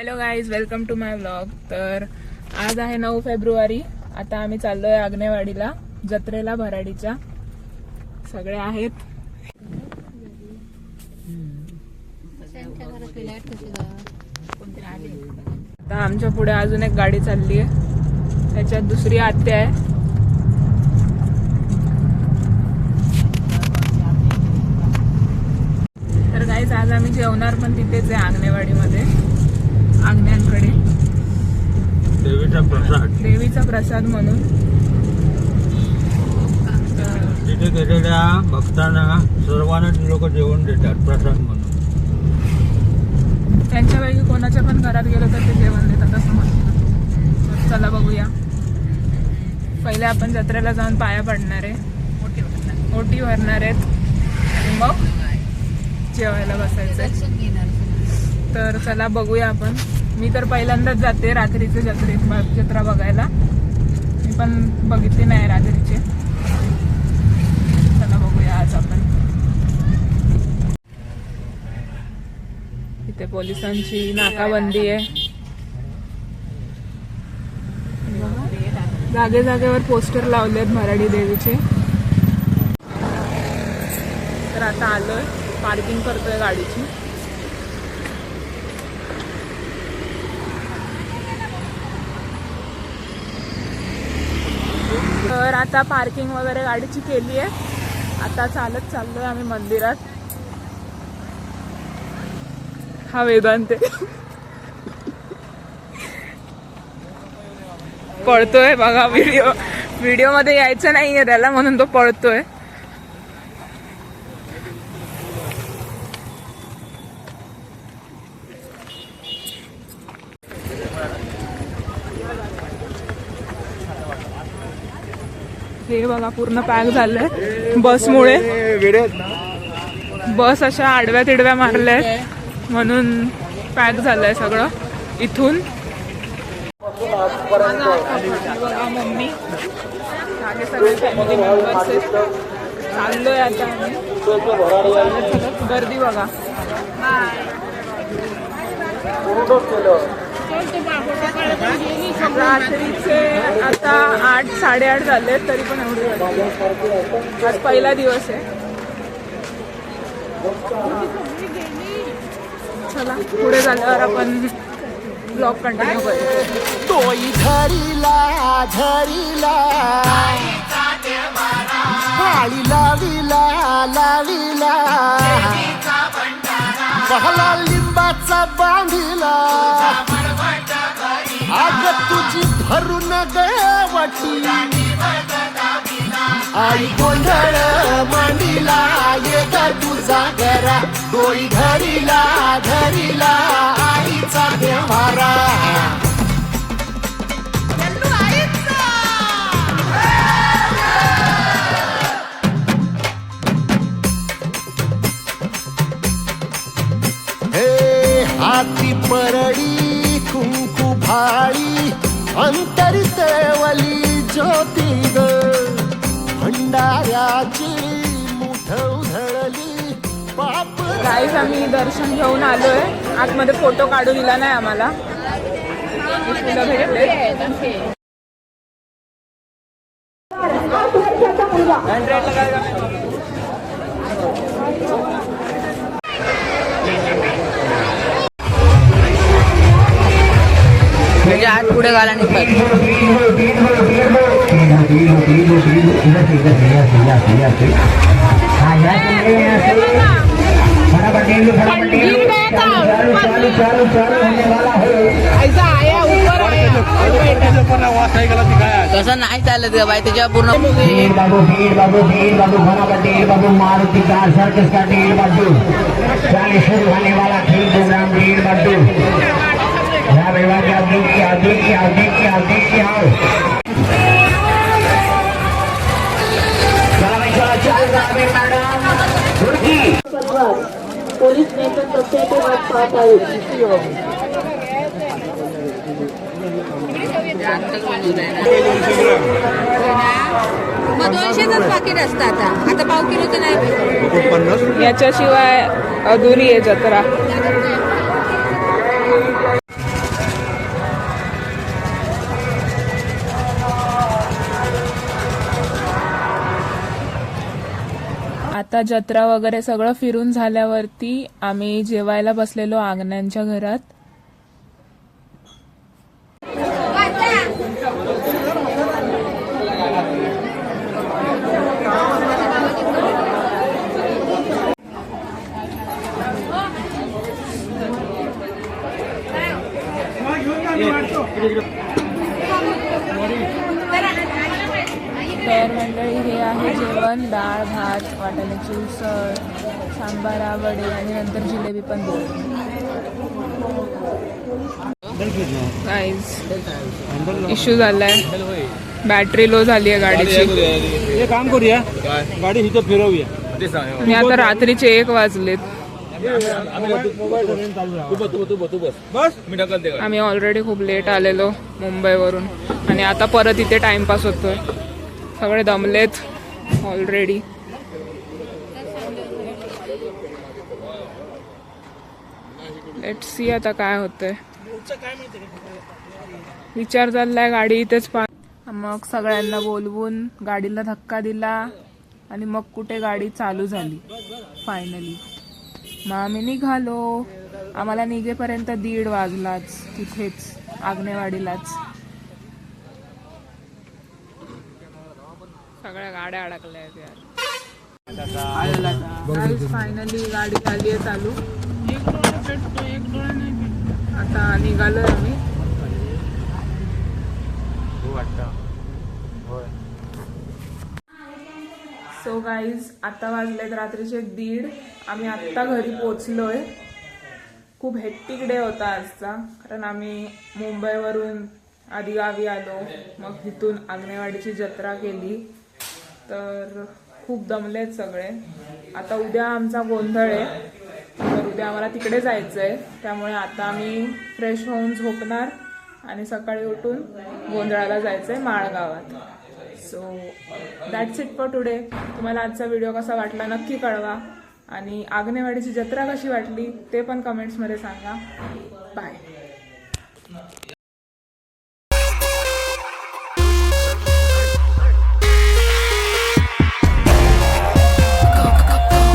Hello guys, welcome to my vlog. तर आज आहे 9 फेब्रुवारी. आता आम्ही चाललोय आग्नेवाडीला, जत्रेला भराडीच्या. सगळे आहेत. आता आमच्या पुढे अजून एक गाडी चालली आहे, त्याच्यात दुसरी आत्या आहे. तर गाईज आज आम्ही जेवणार पण तिथेच आहे, आग्नेवाडीमध्ये, आग्न्यांकडे. देवीचा प्रसाद म्हणून तिथे गेलेल्या भक्तांना सर्वांना लोक जेवण देतात प्रसाद म्हणून. त्यांच्यापैकी कोणाच्या पण घरात गेलं तर ते जेवण देतात असं म्हणतात. चला बघूया. पहिले आपण जत्रेला जाऊन पाया पडणार आहे, ओटी भरणार आहेत आणि मग जेवायला बसायचं. तर चला बघूया आपण. मी तर पहिल्यांदाच जाते रात्रीचे जत्रा बघायला. मी पण बघितली नाही रात्रीचे. चला बघूया आज आपण. इथे पोलिसांची नाकाबंदी आहे. जागे जागेवर पोस्टर लावलेत भराडी देवीचे. तर आता आलोय, पार्किंग करतोय गाडीची. तर आता पार्किंग वगैरे गाडीची केली आहे. आता चालत चाललोय आम्ही मंदिरात. हा वेदांत पळतोय बघा. व्हिडिओ मध्ये यायचं नाहीये त्याला, म्हणून तो पळतोय. हे बघा पूर्ण पॅक झालंय बसमुळे. बस अशा आडव्या तिडव्या मारल्यात म्हणून पॅक झालंय सगळं इथून. बघा मम्मी, मागे सगळे फॅमिली मेंबर्स आहेत. चाललोय आता आम्ही. गर्दी बघा. रात्रीचे आता 8, 8:30 झाले तरी पण एवढी गर्दी. आज पहिला दिवस आहे. चला पुढे झाल्यावर आपण ब्लॉग कंटिन्यू करू. तोई धरीला धरीला काळी लावीला लावीला पहला लिंबाचा बांधिला आग तुझी भरून गवटी आई गोंधळ मांडीला ये ग तुझा घरा. डोई धरीला धरीला आईचा देवारा. हे हाती परडी कुंकू भाळी अंतरी तेवली ज्योती ग भंडाऱ्याची मुठ उधळली पाप. गाईस, आम्ही दर्शन घेऊन आलोय. आतमध्ये फोटो काढू दिला नाही आम्हाला. भेटले म्हणजे आज पुढे घाला निघतात. तसं नाही चालत ग बाई. त्याच्या पूर्ण बाबू मारुति कार सर्कस का 1.5 बाजू चालीस शुरू होने वाला खेल प्रोग्राम 1.5 बाजू. पोलीस नेतृत्व कक्षेचे वाट पाहत आहेत. मग 200च पाकिट असतं आता पाव किलोचं नाही. याच्याशिवाय अधुरी आहे जत्रा. आता जत्रा वगैरे सगळं फिरून झाल्यावरती आम्ही जेवायला बसलेलो आग्न्यांच्या घरात. तर मंडळी हे आहे जेवण. डाळ भात, वाटाण्याची उसळ, सांबारा, वडे आणि नंतर जिलेबी पण देऊ. गाईज इश्यू झालाय, बॅटरी लो झाली आहे गाडीची. हे काम करूया, गाडी इथं फिरवूया. मी आता रात्रीचे 1 वाजलेत. आम्ही ऑलरेडी खूप लेट आलेलो मुंबईवरून आणि आता परत इथे टाइमपास होतोय. सगळे दमलेत ऑलरेडी. लेट्स सी आता काय होतंय. विचार चाललाय गाडी इथेच मग सगळ्यांना बोलवून गाडीला धक्का दिला आणि मग कुठे गाडी चालू झाली फायनली. मग आम्ही निघालो. आम्हाला निघेपर्यंत 1:30 वाजलाच तिथेच आग्नेवाडीलाच. सगळ्या गाड्या अडकल्या आहेत यार. फायनली गाडी झाली आहे चालू. आता निघालोय आम्ही. सो गाईज आता वाजलेत रात्रीचे 1:30. आम्ही आत्ता घरी पोचलोय. खूप हेक्टिक डे होता आजचा, कारण आम्ही मुंबईवरून आधी गावी आलो, मग तिथून आग्नेवाडीची जत्रा केली. तर खूप दमलेत सगळे. आता उद्या आमचा गोंधळ आहे, तर उद्या आम्हाला तिकडे जायचं आहे. त्यामुळे आता आम्ही फ्रेश होऊन झोपणार आणि सकाळी उठून गोंधळाला जायचं आहे माळगावात. So that's it for today. तुम्हाला आजचा व्हिडिओ कसा वाटला नक्की कळवा आणि आग्नेवाडीची जत्रा कशी वाटली ते पण कमेंट्समध्ये सांगा.